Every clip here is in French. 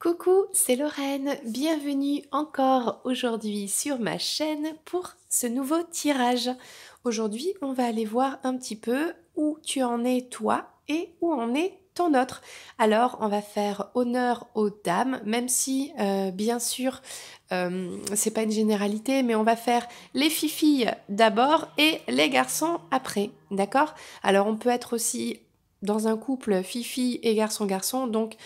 Coucou, c'est Lorraine, bienvenue encore aujourd'hui sur ma chaîne pour ce nouveau tirage. Aujourd'hui, on va aller voir un petit peu où tu en es toi et où en est ton autre. Alors, on va faire honneur aux dames, même si, bien sûr, c'est pas une généralité, mais on va faire les filles d'abord et les garçons après, d'accord? Alors, on peut être aussi dans un couple fille et garçon-garçon, donc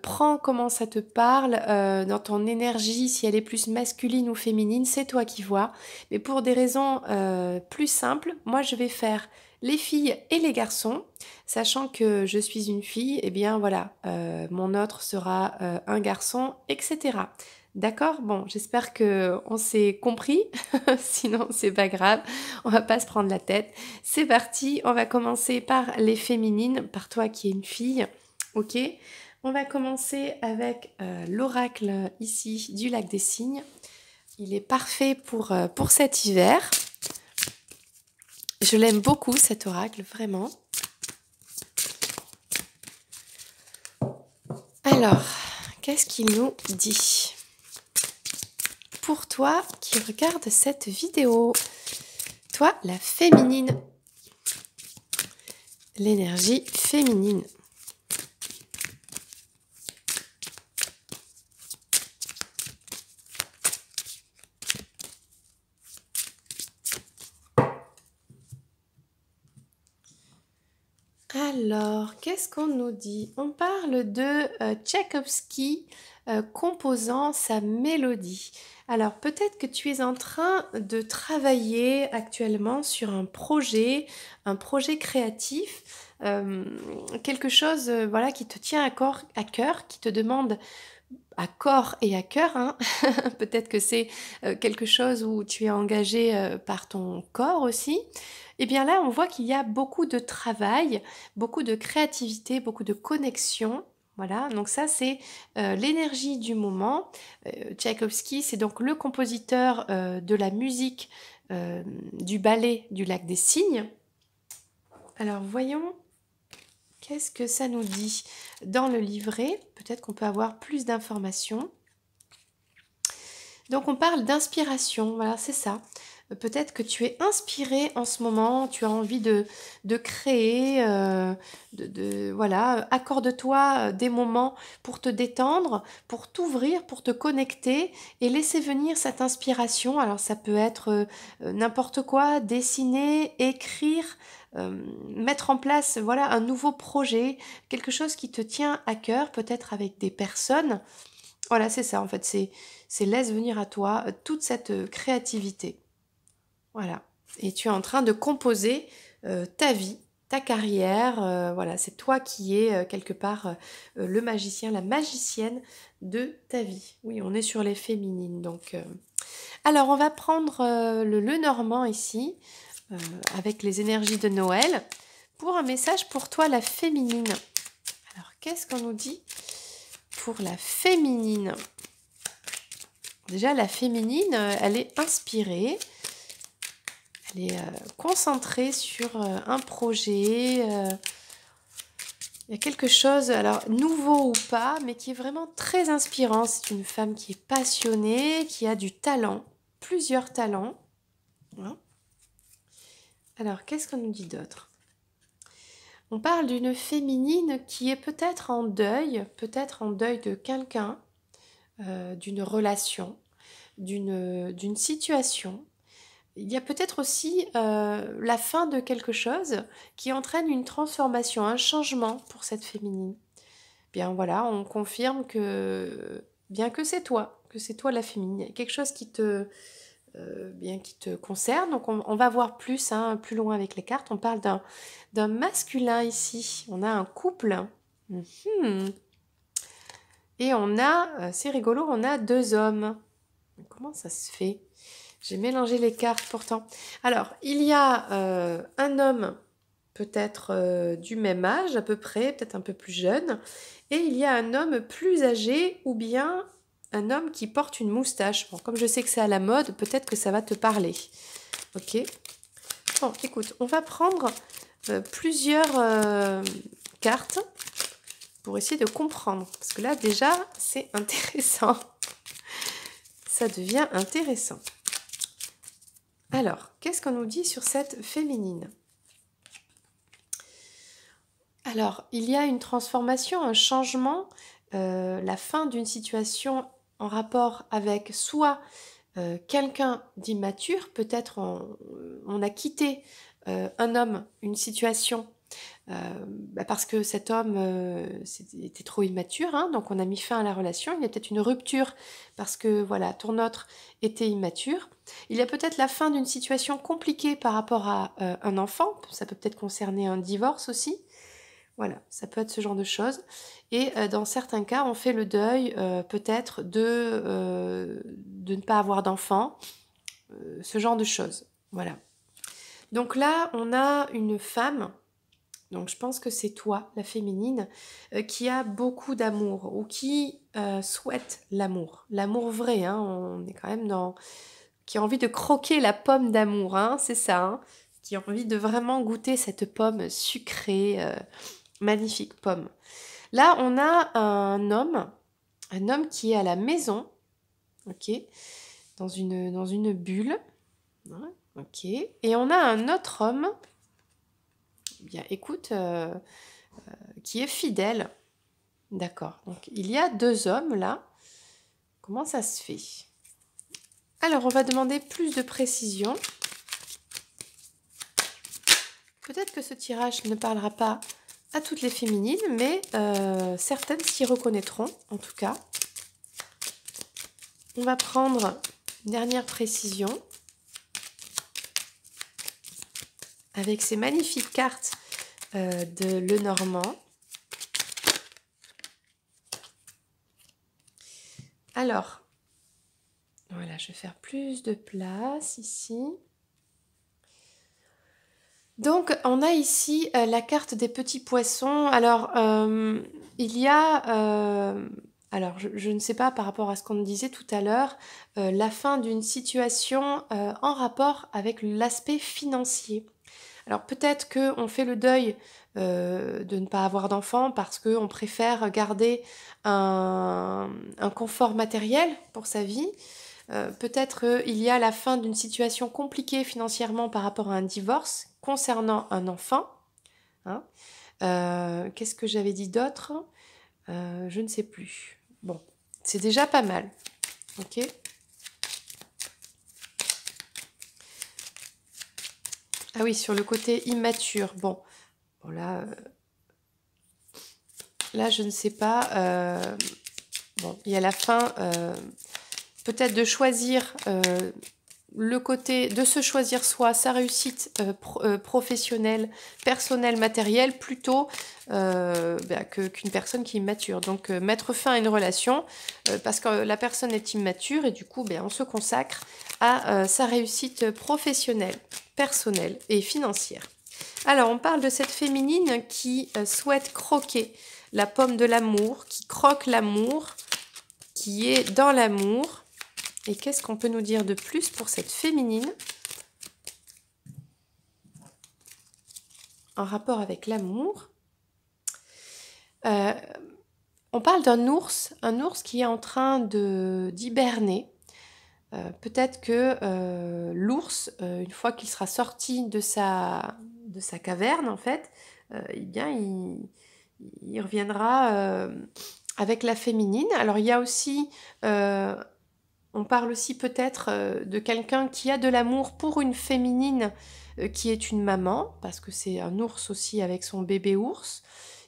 prends comment ça te parle, dans ton énergie, si elle est plus masculine ou féminine, c'est toi qui vois. Mais pour des raisons plus simples, moi je vais faire les filles et les garçons, sachant que je suis une fille, et bien voilà, mon autre sera un garçon, etc. D'accord? Bon, j'espère que on s'est compris, sinon c'est pas grave, on va pas se prendre la tête. C'est parti, on va commencer par les féminines, par toi qui es une fille, ok? On va commencer avec l'oracle ici du lac des Cygnes. Il est parfait pour cet hiver. Je l'aime beaucoup cet oracle, vraiment. Alors, qu'est-ce qu'il nous dit? Pour toi qui regarde cette vidéo, toi la féminine, l'énergie féminine. Alors, qu'est-ce qu'on nous dit? On parle de Tchaïkovski composant sa mélodie. Alors, peut-être que tu es en train de travailler actuellement sur un projet créatif, quelque chose voilà, qui te tient à cœur, qui te demande à corps et à cœur, hein. Peut-être que c'est quelque chose où tu es engagé par ton corps aussi. Et bien là, on voit qu'il y a beaucoup de travail, beaucoup de créativité, beaucoup de connexion. Voilà, donc ça c'est l'énergie du moment. Tchaïkovski, c'est donc le compositeur de la musique du ballet du Lac des Cygnes. Alors voyons, qu'est-ce que ça nous dit dans le livret? Peut-être qu'on peut avoir plus d'informations. Donc on parle d'inspiration, voilà, c'est ça. Peut-être que tu es inspiré en ce moment, tu as envie de créer, voilà, accorde-toi des moments pour te détendre, pour t'ouvrir, pour te connecter et laisser venir cette inspiration. Alors ça peut être n'importe quoi, dessiner, écrire, mettre en place, voilà, un nouveau projet, quelque chose qui te tient à cœur, peut-être avec des personnes. Voilà, c'est ça en fait, c'est laisse venir à toi toute cette créativité. Voilà. Et tu es en train de composer ta vie, ta carrière. Voilà, c'est toi qui es quelque part le magicien, la magicienne de ta vie. Oui, on est sur les féminines. Donc, alors, on va prendre le Lenormand ici, avec les énergies de Noël, pour un message pour toi, la féminine. Alors, qu'est-ce qu'on nous dit pour la féminine? Déjà, la féminine, elle est inspirée. Elle est concentrée sur un projet. Il y a quelque chose, alors nouveau ou pas, mais qui est vraiment très inspirant. C'est une femme qui est passionnée, qui a du talent, plusieurs talents. Voilà. Alors, qu'est-ce qu'on nous dit d'autre? On parle d'une féminine qui est peut-être en deuil de quelqu'un, d'une relation, d'une situation. Il y a peut-être aussi la fin de quelque chose qui entraîne une transformation, un changement pour cette féminine. Bien voilà, on confirme que bien que c'est toi la féminine, il y a quelque chose bien qui te concerne. Donc on va voir plus, hein, plus loin avec les cartes. On parle d'un masculin ici. On a un couple. Et on a, c'est rigolo, on a deux hommes. Comment ça se fait? J'ai mélangé les cartes pourtant. Alors, il y a un homme peut-être du même âge à peu près, peut-être un peu plus jeune, et il y a un homme plus âgé ou bien un homme qui porte une moustache. Bon, comme je sais que c'est à la mode, peut-être que ça va te parler. Ok. Bon, écoute, on va prendre plusieurs cartes pour essayer de comprendre. Parce que là, déjà, c'est intéressant. Ça devient intéressant. Alors, qu'est-ce qu'on nous dit sur cette féminine? Alors, il y a une transformation, un changement, la fin d'une situation en rapport avec soit quelqu'un d'immature, peut-être on a quitté un homme, une situation, parce que cet homme était trop immature, hein, donc on a mis fin à la relation. Il y a peut-être une rupture parce que voilà, ton autre était immature. Il y a peut-être la fin d'une situation compliquée par rapport à un enfant, ça peut peut-être concerner un divorce aussi. Voilà, ça peut être ce genre de choses. Et dans certains cas, on fait le deuil peut-être de ne pas avoir d'enfant, ce genre de choses. Voilà. Donc là, on a une femme, donc je pense que c'est toi, la féminine, qui a beaucoup d'amour ou qui souhaite l'amour. L'amour vrai, hein, on est quand même dans... qui a envie de croquer la pomme d'amour, hein, c'est ça, hein, qui a envie de vraiment goûter cette pomme sucrée, magnifique pomme. Là, on a un homme qui est à la maison, ok, dans une bulle, hein, ok, et on a un autre homme, bien, écoute, qui est fidèle, d'accord. Donc il y a deux hommes là. Comment ça se fait? Alors on va demander plus de précision. Peut-être que ce tirage ne parlera pas à toutes les féminines, mais certaines s'y reconnaîtront en tout cas. On va prendre une dernière précision avec ces magnifiques cartes de Lenormand. Alors, voilà, je vais faire plus de place ici. Donc, on a ici la carte des petits poissons. Alors, il y a... alors, je ne sais pas par rapport à ce qu'on disait tout à l'heure, la fin d'une situation en rapport avec l'aspect financier. Alors, peut-être qu'on fait le deuil de ne pas avoir d'enfant parce qu'on préfère garder un confort matériel pour sa vie. Peut-être il y a la fin d'une situation compliquée financièrement par rapport à un divorce concernant un enfant. Hein. Qu'est-ce que j'avais dit d'autre? Je ne sais plus. Bon, c'est déjà pas mal. Ok. Ah oui, sur le côté immature. Bon là, là, je ne sais pas. Bon, il y a la fin. Peut-être de choisir le côté, de se choisir soi, sa réussite professionnelle, personnelle, matérielle, plutôt qu'une personne qui est immature. Donc mettre fin à une relation parce que la personne est immature et du coup on se consacre à sa réussite professionnelle, personnelle et financière. Alors on parle de cette féminine qui souhaite croquer la pomme de l'amour, qui croque l'amour, qui est dans l'amour. Et qu'est-ce qu'on peut nous dire de plus pour cette féminine en rapport avec l'amour? On parle d'un ours qui est en train d'hiberner. Peut-être que l'ours, une fois qu'il sera sorti de sa caverne, en fait, il reviendra avec la féminine. Alors, il y a aussi... on parle aussi peut-être de quelqu'un qui a de l'amour pour une féminine qui est une maman, parce que c'est un ours aussi avec son bébé ours.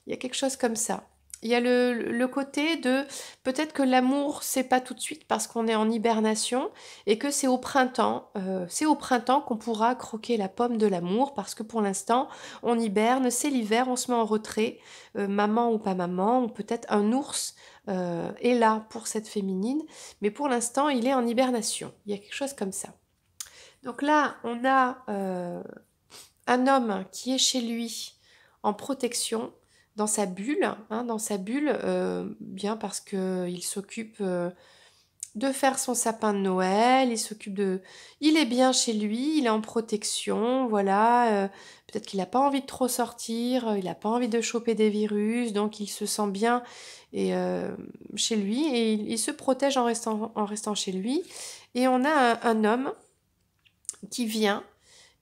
Il y a quelque chose comme ça. Il y a le côté de peut-être que l'amour, c'est pas tout de suite parce qu'on est en hibernation et que c'est au printemps. C'est au printemps qu'on pourra croquer la pomme de l'amour parce que pour l'instant, on hiberne, c'est l'hiver, on se met en retrait, maman ou pas maman, ou peut-être un ours est là pour cette féminine, mais pour l'instant, il est en hibernation. Il y a quelque chose comme ça. Donc là, on a un homme qui est chez lui en protection, dans sa bulle, bien parce qu'il s'occupe de faire son sapin de Noël, il s'occupe de... Il est bien chez lui, il est en protection, voilà. Peut-être qu'il n'a pas envie de trop sortir, il n'a pas envie de choper des virus, donc il se sent bien et, chez lui et il se protège en restant chez lui. Et on a un homme qui vient,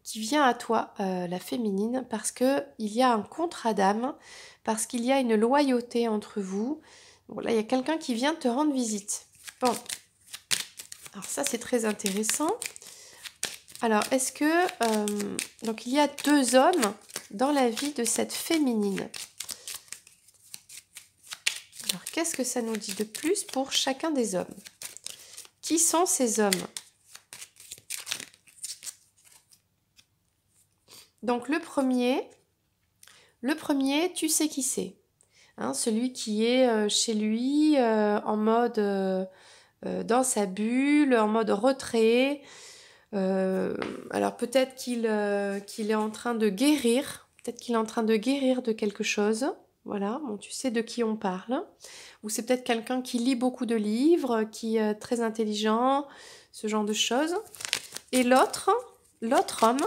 qui vient à toi, la féminine, parce que il y a un contrat d'âme, parce qu'il y a une loyauté entre vous. Bon, là, il y a quelqu'un qui vient te rendre visite. Bon, alors ça, c'est très intéressant. Alors, est-ce que... donc, il y a deux hommes dans la vie de cette féminine. Alors, qu'est-ce que ça nous dit de plus pour chacun des hommes? Qui sont ces hommes? Donc, le premier, tu sais qui c'est. Hein, celui qui est chez lui en mode... dans sa bulle, en mode retrait. Alors peut-être qu'il est en train de guérir, peut-être qu'il est en train de guérir de quelque chose. Voilà, bon, tu sais de qui on parle. Ou c'est peut-être quelqu'un qui lit beaucoup de livres, qui est très intelligent, ce genre de choses. Et l'autre homme,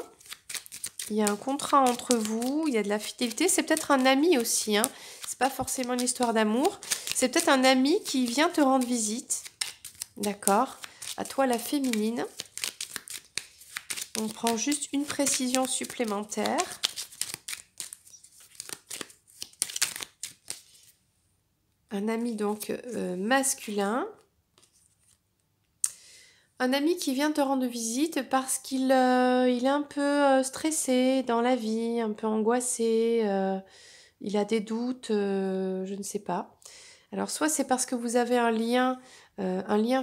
il y a un contrat entre vous, il y a de la fidélité. C'est peut-être un ami aussi, hein. C'est pas forcément une histoire d'amour. C'est peut-être un ami qui vient te rendre visite. D'accord? À toi la féminine. On prend juste une précision supplémentaire. Un ami donc masculin. Un ami qui vient te rendre visite parce qu'il il est un peu stressé dans la vie, un peu angoissé, il a des doutes, je ne sais pas. Alors soit c'est parce que vous avez un lien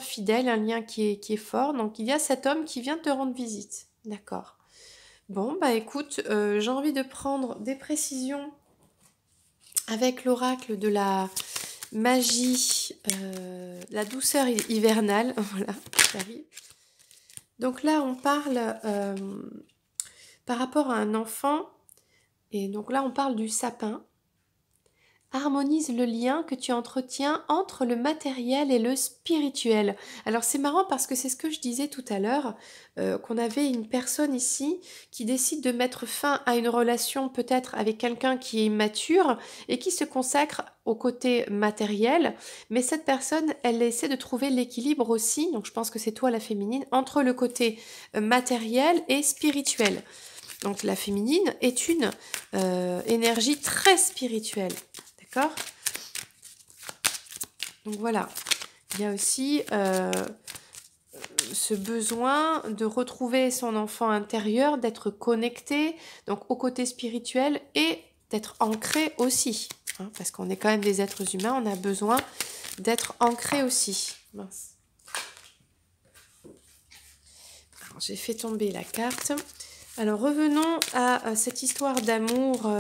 fidèle, un lien qui est fort. Donc il y a cet homme qui vient te rendre visite. D'accord. Bon, bah écoute, j'ai envie de prendre des précisions avec l'oracle de la magie, la douceur hivernale. Voilà, j'arrive. Donc là, on parle par rapport à un enfant. Et donc là, on parle du sapin. Harmonise le lien que tu entretiens entre le matériel et le spirituel. Alors c'est marrant parce que c'est ce que je disais tout à l'heure, qu'on avait une personne ici qui décide de mettre fin à une relation peut-être avec quelqu'un qui est immature et qui se consacre au côté matériel, mais cette personne, elle essaie de trouver l'équilibre aussi, donc je pense que c'est toi la féminine, entre le côté matériel et spirituel. Donc la féminine est une énergie très spirituelle. D'accord? Donc voilà, il y a aussi ce besoin de retrouver son enfant intérieur, d'être connecté donc au côté spirituel et d'être ancré aussi. Hein, parce qu'on est quand même des êtres humains, on a besoin d'être ancré aussi. Mince. Alors j'ai fait tomber la carte. Alors revenons à cette histoire d'amour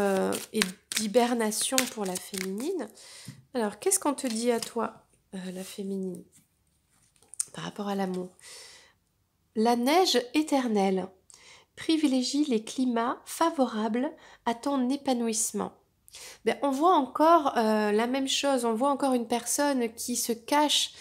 et d'hibernation pour la féminine. Alors qu'est-ce qu'on te dit à toi, la féminine, par rapport à l'amour? La neige éternelle privilégie les climats favorables à ton épanouissement. Ben, on voit encore la même chose, on voit encore une personne qui se cache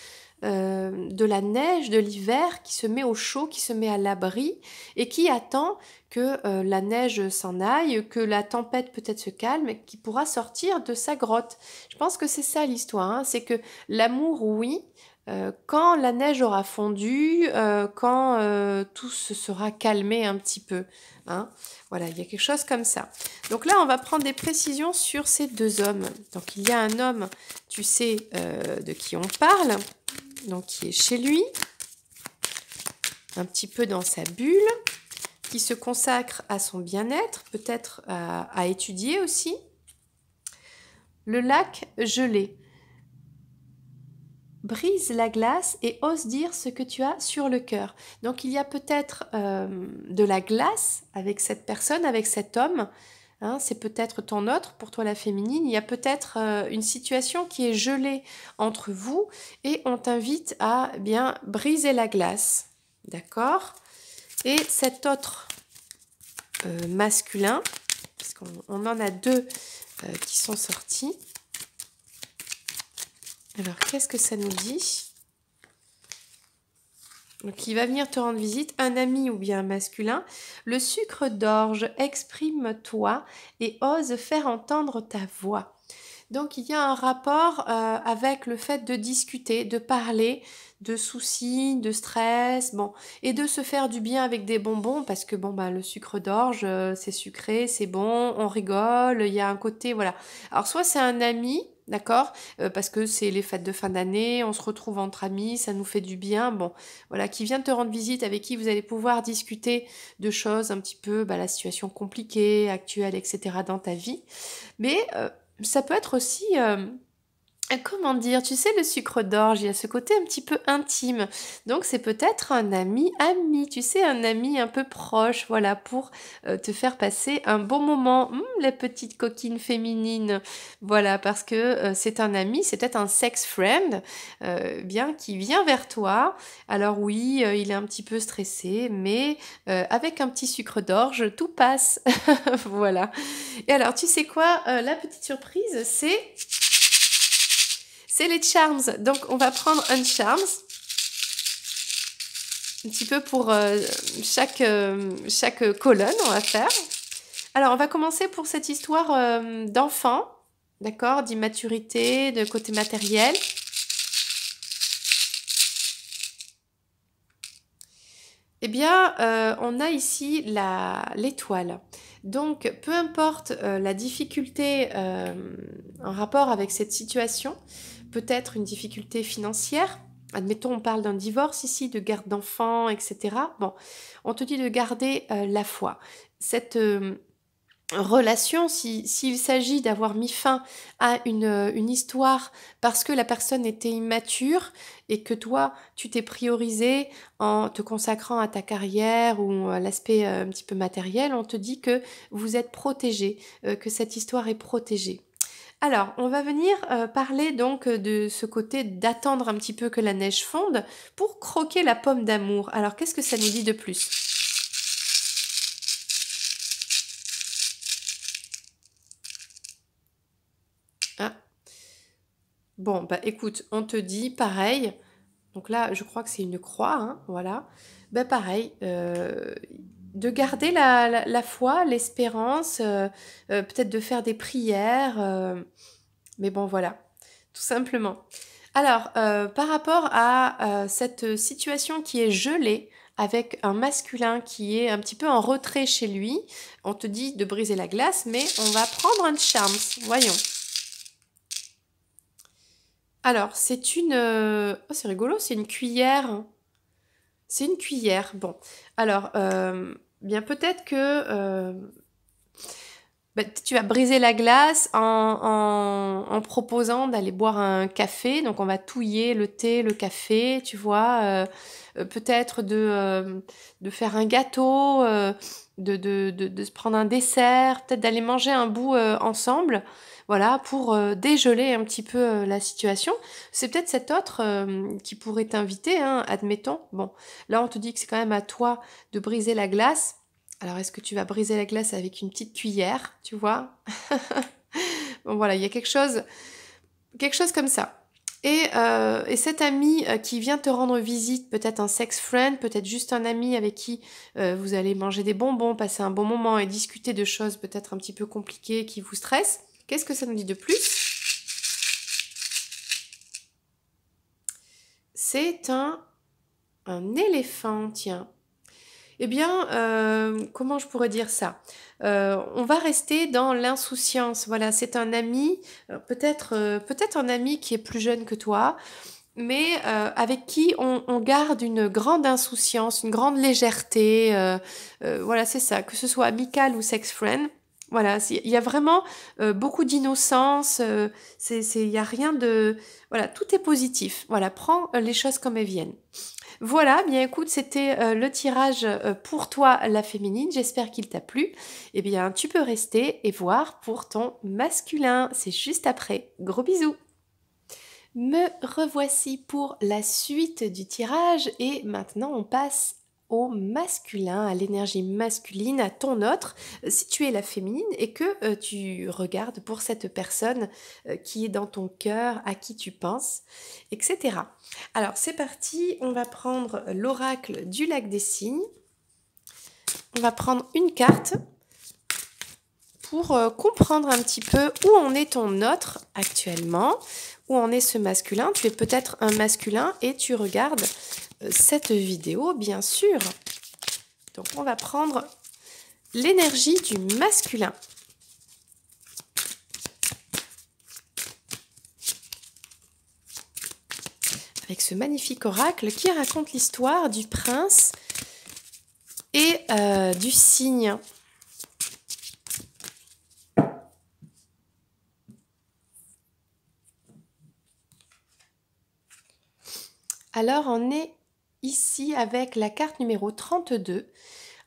de la neige, de l'hiver, qui se met au chaud, qui se met à l'abri et qui attend que la neige s'en aille, que la tempête peut-être se calme et qui pourra sortir de sa grotte. Je pense que c'est ça l'histoire, hein, c'est que l'amour, oui, quand la neige aura fondu, quand tout se sera calmé un petit peu. Hein, voilà, il y a quelque chose comme ça. Donc là, on va prendre des précisions sur ces deux hommes. Donc il y a un homme, tu sais de qui on parle, donc qui est chez lui, un petit peu dans sa bulle, qui se consacre à son bien-être, peut-être à étudier aussi. Le lac gelé. Brise la glace et ose dire ce que tu as sur le cœur. Donc il y a peut-être de la glace avec cette personne, avec cet homme. Hein, c'est peut-être ton autre, pour toi la féminine. Il y a peut-être une situation qui est gelée entre vous et on t'invite à bien briser la glace. D'accord? Et cet autre masculin, parce qu'on en a deux qui sont sortis. Alors, qu'est-ce que ça nous dit? Donc, qui va venir te rendre visite, un ami ou bien un masculin. Le sucre d'orge, exprime-toi et ose faire entendre ta voix. Donc, il y a un rapport avec le fait de discuter, de parler de soucis, de stress, bon, et de se faire du bien avec des bonbons, parce que bon, bah, le sucre d'orge, c'est sucré, c'est bon, on rigole, il y a un côté, voilà. Alors, soit c'est un ami, d'accord, parce que c'est les fêtes de fin d'année, on se retrouve entre amis, ça nous fait du bien, bon, voilà, qui vient te rendre visite, avec qui vous allez pouvoir discuter de choses un petit peu, bah, la situation compliquée, actuelle, etc. dans ta vie. Mais ça peut être aussi, comment dire, tu sais, le sucre d'orge, il y a ce côté un petit peu intime. Donc, c'est peut-être un ami, tu sais, un ami un peu proche, voilà, pour te faire passer un bon moment. La petite coquine féminine, voilà, parce que c'est un ami, c'est peut-être un sex friend, bien, qui vient vers toi. Alors oui, il est un petit peu stressé, mais avec un petit sucre d'orge, tout passe. Voilà. Et alors, tu sais quoi, la petite surprise, c'est les charms. Donc, on va prendre un charms, un petit peu pour chaque colonne, on va faire. Alors, on va commencer pour cette histoire d'enfant, d'accord, d'immaturité, de côté matériel. Eh bien, on a ici l'étoile. Donc, peu importe la difficulté en rapport avec cette situation, peut-être une difficulté financière. Admettons, on parle d'un divorce ici, de garde d'enfants, etc. Bon, on te dit de garder la foi. Cette relation, s'il s'agit d'avoir mis fin à une histoire parce que la personne était immature et que toi, tu t'es priorisé en te consacrant à ta carrière ou à l'aspect un petit peu matériel, on te dit que vous êtes protégé, que cette histoire est protégée. Alors, on va venir parler donc de ce côté d'attendre un petit peu que la neige fonde pour croquer la pomme d'amour. Alors, qu'est-ce que ça nous dit de plus? Ah, bon, bah écoute, on te dit pareil. Donc là, je crois que c'est une croix, hein, voilà. Ben pareil, de garder la foi, l'espérance, peut-être de faire des prières, mais bon, voilà, tout simplement. Alors, par rapport à cette situation qui est gelée, avec un masculin qui est un petit peu en retrait chez lui, on te dit de briser la glace, mais on va prendre un charms, voyons. Alors, c'est une... Oh, c'est rigolo, c'est une cuillère. C'est une cuillère. Bon, alors, bien peut-être que bah, tu vas briser la glace en proposant d'aller boire un café. Donc, on va touiller le thé, le café, tu vois. Peut-être de faire un gâteau, de se prendre un dessert, peut-être d'aller manger un bout ensemble. Voilà, pour dégeler un petit peu la situation. C'est peut-être cet autre qui pourrait t'inviter, hein, admettons. Bon, là, on te dit que c'est quand même à toi de briser la glace. Alors, est-ce que tu vas briser la glace avec une petite cuillère, tu vois? Bon, voilà, il y a quelque chose comme ça. Et cet ami qui vient te rendre visite, peut-être un sex friend, peut-être juste un ami avec qui vous allez manger des bonbons, passer un bon moment et discuter de choses peut-être un petit peu compliquées qui vous stressent. Qu'est-ce que ça nous dit de plus? C'est un éléphant, tiens. Eh bien, comment je pourrais dire ça? On va rester dans l'insouciance. Voilà, c'est un ami, peut-être un ami qui est plus jeune que toi, mais avec qui on garde une grande insouciance, une grande légèreté. Voilà, c'est ça, que ce soit amical ou sex friend. Voilà, il y a vraiment beaucoup d'innocence. Il y a rien de, voilà, tout est positif. Voilà, prends les choses comme elles viennent. Voilà, bien écoute, c'était le tirage pour toi, la féminine. J'espère qu'il t'a plu. Eh bien, tu peux rester et voir pour ton masculin. C'est juste après. Gros bisous. Me revoici pour la suite du tirage et maintenant on passe au masculin, à l'énergie masculine, à ton autre, si tu es la féminine et que tu regardes pour cette personne qui est dans ton cœur, à qui tu penses, etc. Alors c'est parti, on va prendre l'oracle du lac des signes. On va prendre une carte pour comprendre un petit peu où en est ton autre actuellement, où en est ce masculin. Tu es peut-être un masculin et tu regardes cette vidéo, bien sûr. Donc on va prendre l'énergie du masculin. Avec ce magnifique oracle qui raconte l'histoire du prince et du cygne. Alors on est ici avec la carte numéro 32.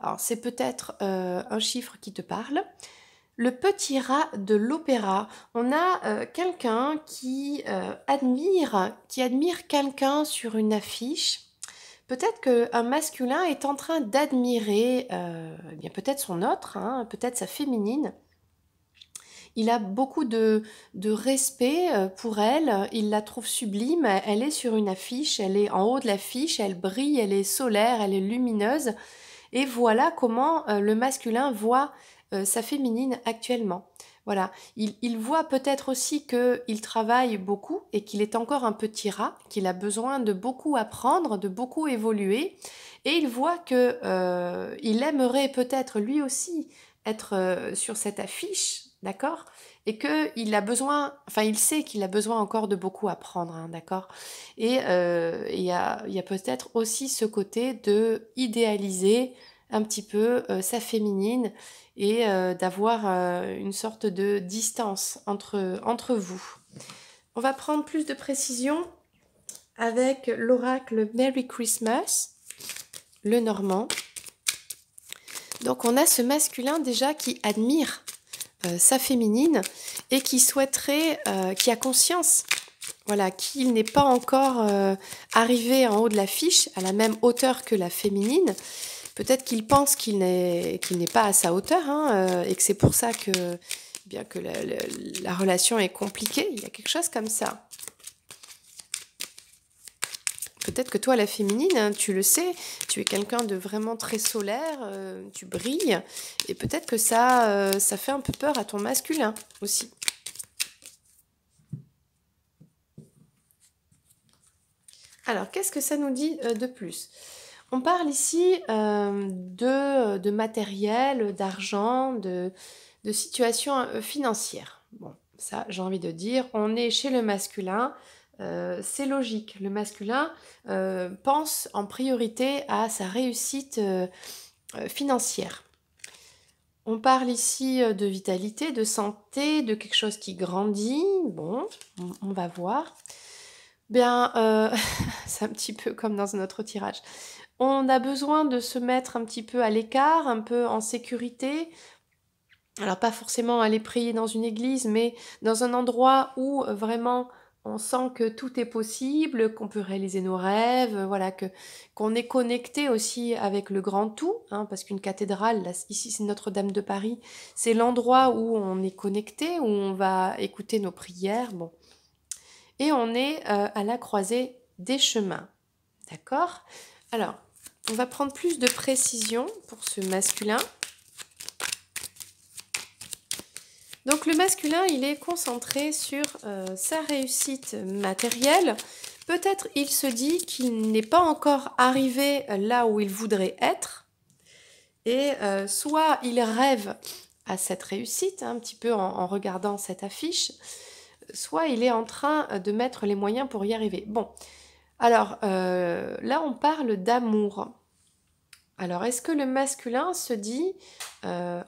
Alors c'est peut-être un chiffre qui te parle. Le petit rat de l'opéra. On a quelqu'un qui admire quelqu'un sur une affiche. Peut-être qu'un masculin est en train d'admirer bien peut-être son autre, hein, peut-être sa féminine. Il a beaucoup de respect pour elle, il la trouve sublime, elle est sur une affiche, elle est en haut de l'affiche, elle brille, elle est solaire, elle est lumineuse. Et voilà comment le masculin voit sa féminine actuellement. Voilà, il voit peut-être aussi qu'il travaille beaucoup et qu'il est encore un petit rat, qu'il a besoin de beaucoup apprendre, de beaucoup évoluer. Et il voit que il aimerait peut-être lui aussi être sur cette affiche, d'accord? Et qu'il a besoin, enfin il sait qu'il a besoin encore de beaucoup apprendre, hein, d'accord? Et il y a peut-être aussi ce côté de idéaliser un petit peu sa féminine et d'avoir une sorte de distance entre vous. On va prendre plus de précision avec l'oracle Merry Christmas, le normand. Donc on a ce masculin déjà qui admire sa féminine et qui souhaiterait, qui a conscience, voilà, qu'il n'est pas encore arrivé en haut de l'affiche à la même hauteur que la féminine. Peut-être qu'il pense qu'il n'est pas à sa hauteur, hein, et que c'est pour ça que, bien que la relation est compliquée. Il y a quelque chose comme ça. Peut-être que toi, la féminine, hein, tu le sais, tu es quelqu'un de vraiment très solaire, tu brilles, et peut-être que ça fait un peu peur à ton masculin aussi. Alors, qu'est-ce que ça nous dit de plus? On parle ici de matériel, d'argent, de situation financière. Bon, ça, j'ai envie de dire, on est chez le masculin, c'est logique. Le masculin pense en priorité à sa réussite financière. On parle ici de vitalité, de santé, de quelque chose qui grandit. Bon, on va voir. Bien, c'est un petit peu comme dans un autre tirage. On a besoin de se mettre un petit peu à l'écart, un peu en sécurité. Alors pas forcément aller prier dans une église, mais dans un endroit où vraiment on sent que tout est possible, qu'on peut réaliser nos rêves, voilà, qu'on est connecté aussi avec le grand tout, hein, parce qu'une cathédrale, là, ici c'est Notre-Dame de Paris, c'est l'endroit où on est connecté, où on va écouter nos prières, bon. Et on est à la croisée des chemins, d'accord? Alors, on va prendre plus de précision pour ce masculin. Donc le masculin, il est concentré sur sa réussite matérielle. Peut-être il se dit qu'il n'est pas encore arrivé là où il voudrait être. Et soit il rêve à cette réussite, hein, un petit peu en regardant cette affiche, soit il est en train de mettre les moyens pour y arriver. Bon, alors là on parle d'amour. Alors est-ce que le masculin se dit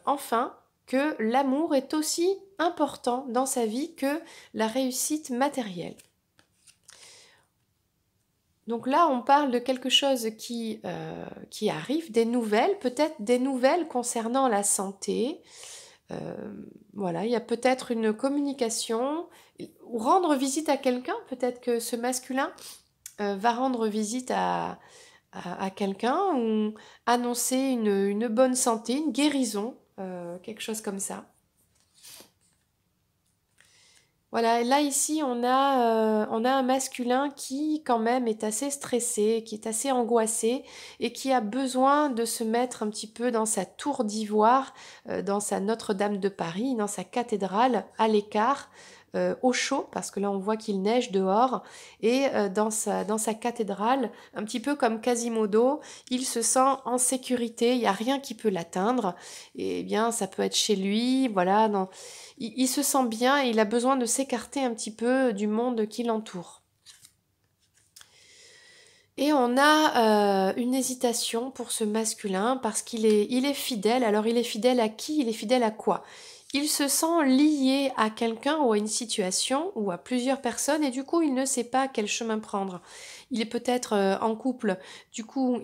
enfin que l'amour est aussi important dans sa vie que la réussite matérielle? Donc là, on parle de quelque chose qui arrive, des nouvelles, peut-être des nouvelles concernant la santé. Voilà, il y a peut-être une communication, ou rendre visite à quelqu'un, peut-être que ce masculin va rendre visite à à quelqu'un ou annoncer une bonne santé, une guérison, quelque chose comme ça. Voilà, et là ici on a un masculin qui quand même est assez stressé, qui est assez angoissé et qui a besoin de se mettre un petit peu dans sa tour d'ivoire, dans sa Notre-Dame de Paris, dans sa cathédrale, à l'écart, au chaud, parce que là on voit qu'il neige dehors, et dans sa cathédrale, un petit peu comme Quasimodo, il se sent en sécurité, il n'y a rien qui peut l'atteindre, et bien ça peut être chez lui, voilà, il se sent bien et il a besoin de s'écarter un petit peu du monde qui l'entoure. Et on a une hésitation pour ce masculin parce il est fidèle. Alors il est fidèle à qui? Il est fidèle à quoi? Il se sent lié à quelqu'un ou à une situation ou à plusieurs personnes et du coup il ne sait pas quel chemin prendre. Il est peut-être en couple, du coup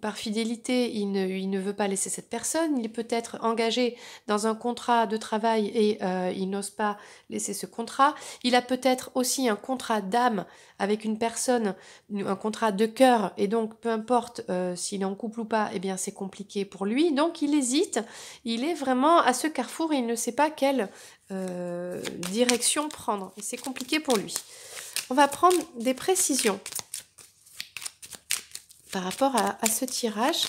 par fidélité il ne veut pas laisser cette personne. Il est peut-être engagé dans un contrat de travail et il n'ose pas laisser ce contrat. Il a peut-être aussi un contrat d'âme avec une personne, un contrat de cœur, et donc peu importe s'il est en couple ou pas, eh bien c'est compliqué pour lui, donc il hésite, il est vraiment à ce carrefour et il ne sait pas quelle direction prendre, et c'est compliqué pour lui. On va prendre des précisions par rapport à ce tirage.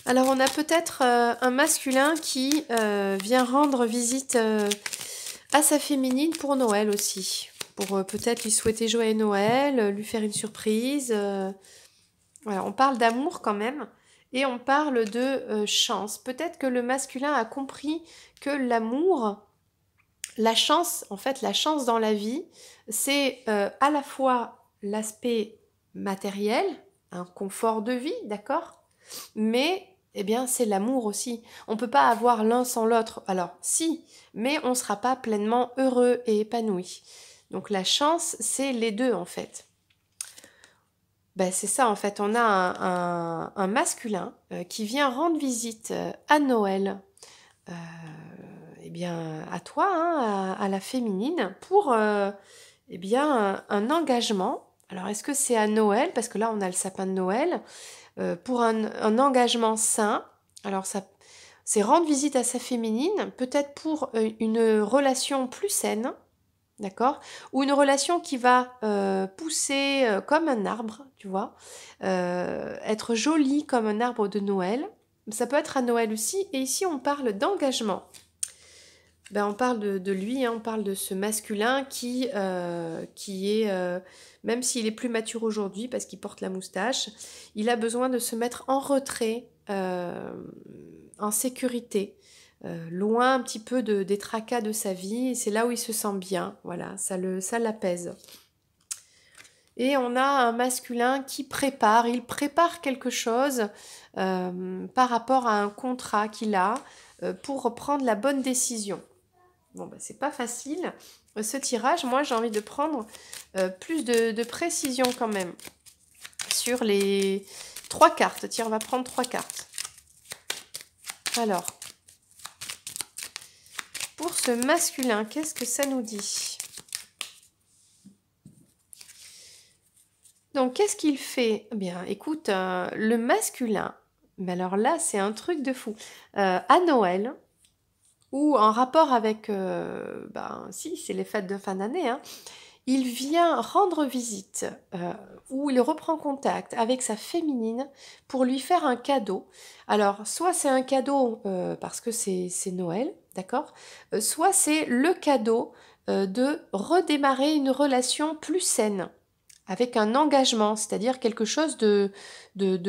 Alors on a peut-être un masculin qui vient rendre visite à sa féminine pour Noël aussi. Pour peut-être lui souhaiter joyeux Noël, lui faire une surprise. Voilà, on parle d'amour quand même. Et on parle de chance. Peut-être que le masculin a compris que l'amour, la chance, en fait, la chance dans la vie, c'est à la fois l'aspect matériel, un confort de vie, d'accord? Mais, eh bien, c'est l'amour aussi. On ne peut pas avoir l'un sans l'autre. Alors, si, mais on ne sera pas pleinement heureux et épanoui. Donc, la chance, c'est les deux, en fait. Ben, c'est ça, en fait. On a un masculin qui vient rendre visite à Noël, euh, eh bien, à toi, hein, à la féminine, pour eh bien, un engagement. Alors, est-ce que c'est à Noël? Parce que là, on a le sapin de Noël. Pour un engagement sain. Alors ça, c'est rendre visite à sa féminine, peut-être pour une relation plus saine, d'accord? Ou une relation qui va pousser comme un arbre, tu vois, être jolie comme un arbre de Noël. Ça peut être à Noël aussi. Et ici, on parle d'engagement. Ben, on parle de lui, hein, on parle de ce masculin qui est, même s'il est plus mature aujourd'hui parce qu'il porte la moustache, il a besoin de se mettre en retrait, en sécurité, loin un petit peu des tracas de sa vie. C'est là où il se sent bien, voilà, ça l'apaise. Et on a un masculin qui prépare, il prépare quelque chose par rapport à un contrat qu'il a pour prendre la bonne décision. Bon, bah, c'est pas facile. Ce tirage, moi, j'ai envie de prendre plus de précision quand même sur les 3 cartes. Tiens, on va prendre 3 cartes. Alors, pour ce masculin, qu'est-ce que ça nous dit? Donc, qu'est-ce qu'il fait? Eh bien, écoute, le masculin, mais alors là, c'est un truc de fou. À Noël, ou en rapport avec, ben, si, c'est les fêtes de fin d'année, hein, il vient rendre visite ou il reprend contact avec sa féminine pour lui faire un cadeau. Alors, soit c'est un cadeau parce que c'est Noël, d'accord? Soit c'est le cadeau de redémarrer une relation plus saine, avec un engagement, c'est-à-dire quelque chose de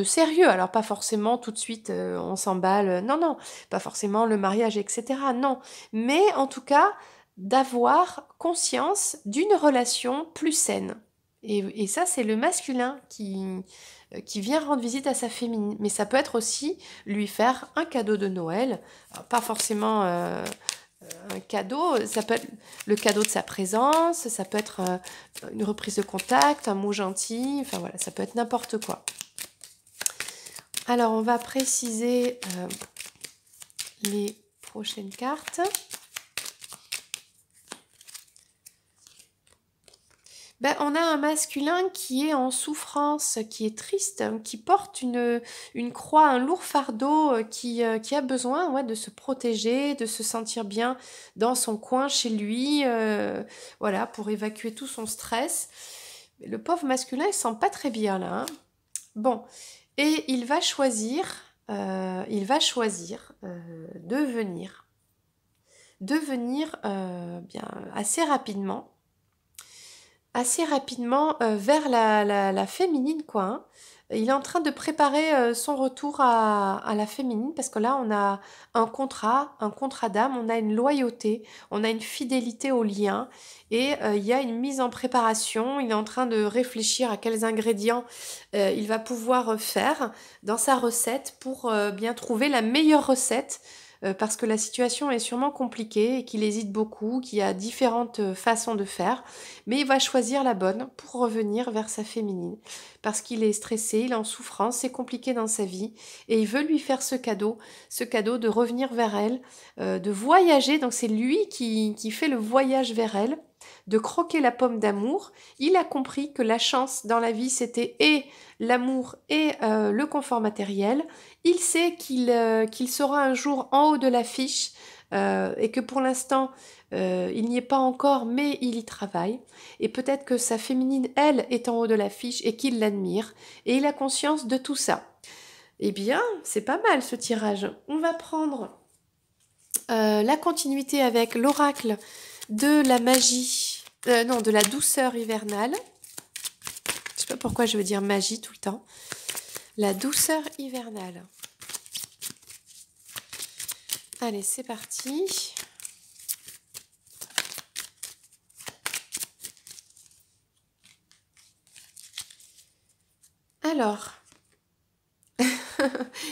sérieux. Alors, pas forcément tout de suite on s'emballe, non, non, pas forcément le mariage, etc. Non, mais en tout cas, d'avoir conscience d'une relation plus saine. Et ça, c'est le masculin qui vient rendre visite à sa féminine. Mais ça peut être aussi lui faire un cadeau de Noël. Alors, pas forcément un cadeau, ça peut être le cadeau de sa présence, ça peut être une reprise de contact, un mot gentil, enfin voilà, ça peut être n'importe quoi. Alors, on va préciser les prochaines cartes. Ben, on a un masculin qui est en souffrance, qui est triste, qui porte une croix, un lourd fardeau, qui a besoin, ouais, de se protéger, de se sentir bien dans son coin chez lui, voilà, pour évacuer tout son stress. Mais le pauvre masculin, il se sent pas très bien là, hein. Bon, et il va choisir de venir bien assez rapidement vers la féminine, quoi, hein. Il est en train de préparer son retour à la féminine parce que là, on a un contrat d'âme, on a une loyauté, on a une fidélité au lien et il y a une mise en préparation. Il est en train de réfléchir à quels ingrédients il va pouvoir faire dans sa recette pour bien trouver la meilleure recette parce que la situation est sûrement compliquée et qu'il hésite beaucoup, qu'il y a différentes façons de faire, mais il va choisir la bonne pour revenir vers sa féminine, parce qu'il est stressé, il est en souffrance, c'est compliqué dans sa vie, et il veut lui faire ce cadeau de revenir vers elle, de voyager, donc c'est lui qui fait le voyage vers elle, de croquer la pomme d'amour. Il a compris que la chance dans la vie, c'était et l'amour et le confort matériel. Il sait qu'il sera un jour en haut de l'affiche et que pour l'instant, il n'y est pas encore, mais il y travaille. Et peut-être que sa féminine, elle, est en haut de l'affiche et qu'il l'admire. Et il a conscience de tout ça. Eh bien, c'est pas mal ce tirage. On va prendre la continuité avec l'oracle de la magie, non, de la douceur hivernale. Je sais pas pourquoi je veux dire magie tout le temps. La douceur hivernale. Allez, c'est parti. Alors,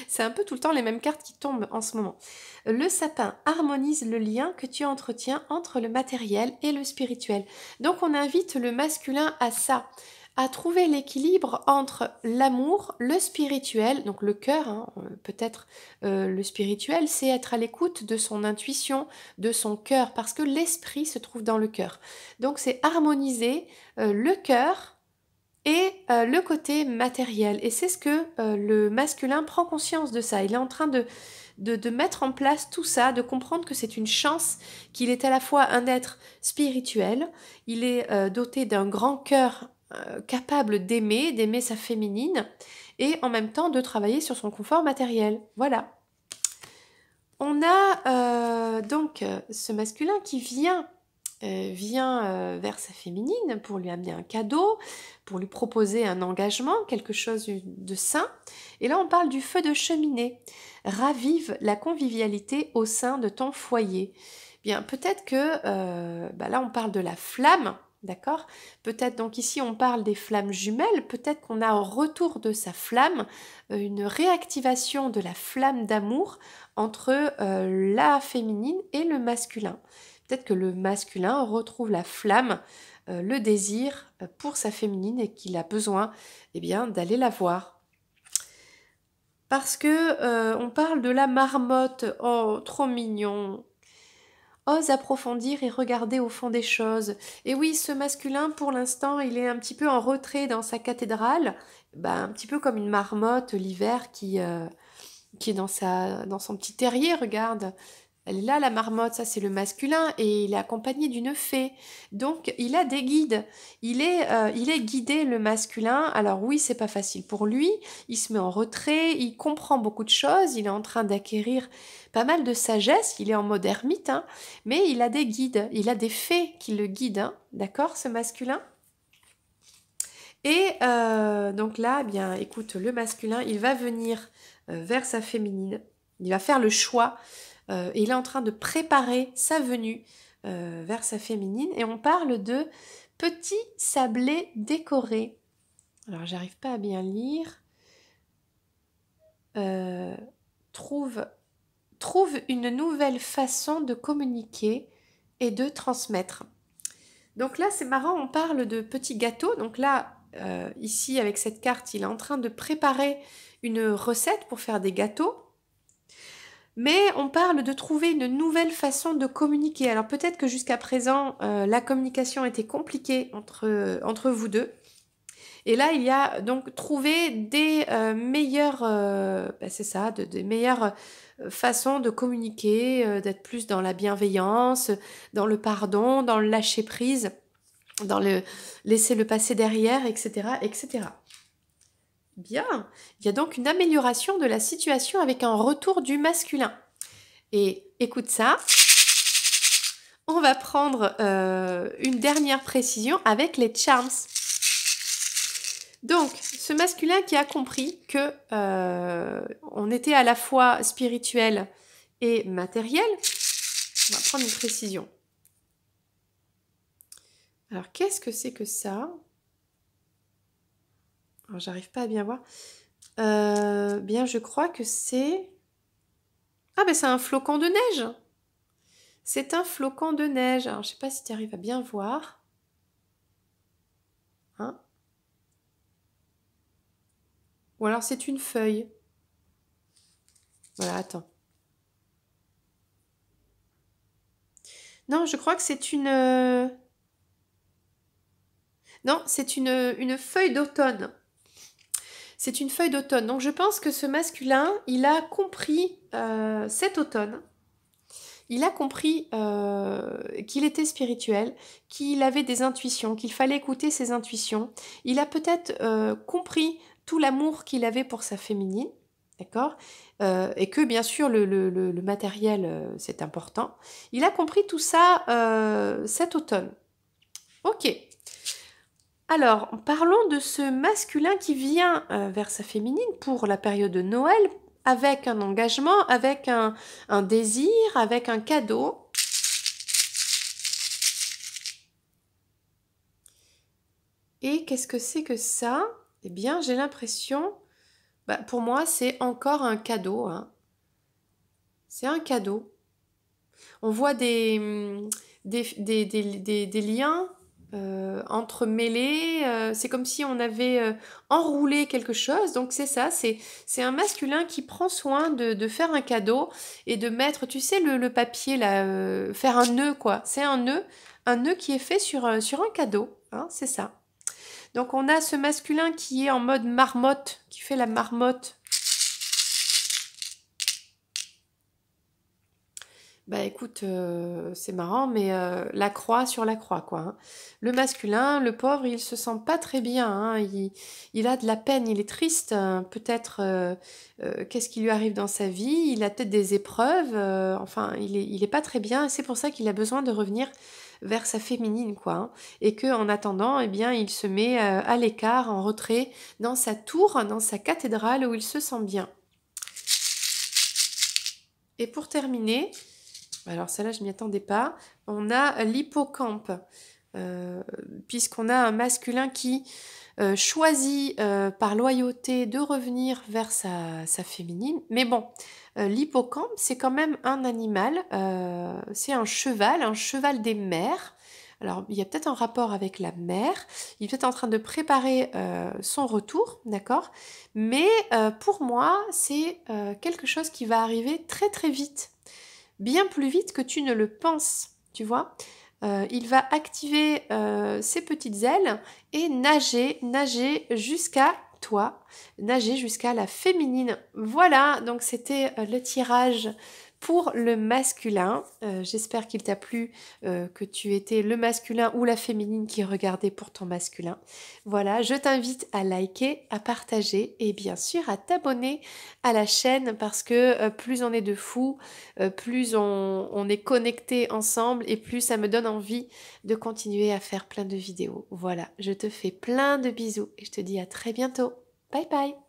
c'est un peu tout le temps les mêmes cartes qui tombent en ce moment. Le sapin harmonise le lien que tu entretiens entre le matériel et le spirituel. Donc on invite le masculin à ça, à trouver l'équilibre entre l'amour, le spirituel, donc le cœur, hein, peut-être le spirituel, c'est être à l'écoute de son intuition, de son cœur, parce que l'esprit se trouve dans le cœur. Donc c'est harmoniser le cœur et le côté matériel. Et c'est ce que le masculin prend conscience de ça. Il est en train de mettre en place tout ça, de comprendre que c'est une chance, qu'il est à la fois un être spirituel, il est doté d'un grand cœur capable d'aimer sa féminine, et en même temps de travailler sur son confort matériel. Voilà. On a donc ce masculin qui vient vers sa féminine pour lui amener un cadeau, pour lui proposer un engagement, quelque chose de sain. Et là, on parle du feu de cheminée. Ravive la convivialité au sein de ton foyer. Bien, peut-être que là, on parle de la flamme. D'accord? Peut-être donc ici on parle des flammes jumelles, peut-être qu'on a un retour de sa flamme, une réactivation de la flamme d'amour entre la féminine et le masculin. Peut-être que le masculin retrouve la flamme, le désir pour sa féminine et qu'il a besoin d'aller la voir. Parce que on parle de la marmotte, oh trop mignon. Ose approfondir et regarder au fond des choses. Et oui, ce masculin, pour l'instant, il est un petit peu en retrait dans sa cathédrale, un petit peu comme une marmotte l'hiver qui est dans son petit terrier, regarde. Elle est là, la marmotte, ça c'est le masculin, et il est accompagné d'une fée. Donc, il a des guides. Il est guidé, le masculin. Alors oui, c'est pas facile pour lui. Il se met en retrait, il comprend beaucoup de choses, il est en train d'acquérir pas mal de sagesse, il est en mode ermite, hein, mais il a des guides, il a des fées qui le guident, hein, d'accord, ce masculin? Et donc là, bien, écoute, le masculin, il va venir vers sa féminine. Il va faire le choix et il est en train de préparer sa venue vers sa féminine. Et on parle de petits sablés décorés. Alors, j'arrive pas à bien lire. Trouve une nouvelle façon de communiquer et de transmettre. Donc là, c'est marrant, on parle de petits gâteaux. Donc là, ici, avec cette carte, il est en train de préparer une recette pour faire des gâteaux. Mais on parle de trouver une nouvelle façon de communiquer. Alors peut-être que jusqu'à présent, la communication était compliquée entre vous deux. Et là, il y a donc trouvé des meilleures, c'est ça, des meilleures façons de communiquer, d'être plus dans la bienveillance, dans le pardon, dans le lâcher prise, dans le laisser le passé derrière, etc., etc. Bien, il y a donc une amélioration de la situation avec un retour du masculin. Et écoute ça, on va prendre une dernière précision avec les charms. Donc, ce masculin qui a compris que on était à la fois spirituel et matériel, on va prendre une précision. Alors, qu'est-ce que c'est que ça? Alors, j'arrive pas à bien voir. Bien, je crois que c'est... Ah, ben c'est un flocon de neige. C'est un flocon de neige. Alors, je sais pas si tu arrives à bien voir. Hein? Ou alors, c'est une feuille. Voilà, attends. Non, je crois que c'est une... Non, c'est une feuille d'automne. C'est une feuille d'automne. Donc je pense que ce masculin, il a compris cet automne. Il a compris qu'il était spirituel, qu'il avait des intuitions, qu'il fallait écouter ses intuitions. Il a peut-être compris tout l'amour qu'il avait pour sa féminine, d'accord. Et que bien sûr le matériel, c'est important. Il a compris tout ça cet automne. Ok. Alors, parlons de ce masculin qui vient vers sa féminine pour la période de Noël, avec un engagement, avec un désir, avec un cadeau. Et qu'est-ce que c'est que ça? Eh bien, j'ai l'impression, pour moi, c'est encore un cadeau, hein. C'est un cadeau. On voit des liens entremêlés. C'est comme si on avait enroulé quelque chose. Donc c'est ça, c'est un masculin qui prend soin de faire un cadeau et de mettre, tu sais, le papier là, faire un nœud quoi. C'est un nœud qui est fait sur un cadeau, hein, c'est ça. Donc on a ce masculin qui est en mode marmotte, qui fait la marmotte. Bah écoute, c'est marrant, mais la croix sur la croix, quoi, hein. Le masculin, le pauvre, il se sent pas très bien, hein. Il a de la peine, il est triste, hein. Peut-être, qu'est-ce qui lui arrive dans sa vie? Il a peut-être des épreuves, enfin, il est pas très bien. Et c'est pour ça qu'il a besoin de revenir vers sa féminine, quoi, hein. Et que en attendant, eh bien, il se met à l'écart, en retrait, dans sa tour, dans sa cathédrale où il se sent bien. Et pour terminer, alors celle-là, je m'y attendais pas. On a l'hippocampe, puisqu'on a un masculin qui choisit par loyauté de revenir vers sa féminine. Mais bon, l'hippocampe, c'est quand même un animal, c'est un cheval des mers. Alors, il y a peut-être un rapport avec la mer. Il est peut-être en train de préparer son retour, d'accord? Mais pour moi, c'est quelque chose qui va arriver très très vite, bien plus vite que tu ne le penses, tu vois. Il va activer ses petites ailes et nager jusqu'à toi, nager jusqu'à la féminine. Voilà, donc c'était le tirage pour le masculin. J'espère qu'il t'a plu, que tu étais le masculin ou la féminine qui regardait pour ton masculin. Voilà, je t'invite à liker, à partager et bien sûr à t'abonner à la chaîne parce que plus on est de fous, plus on est connectés ensemble et plus ça me donne envie de continuer à faire plein de vidéos. Voilà, je te fais plein de bisous et je te dis à très bientôt. Bye bye!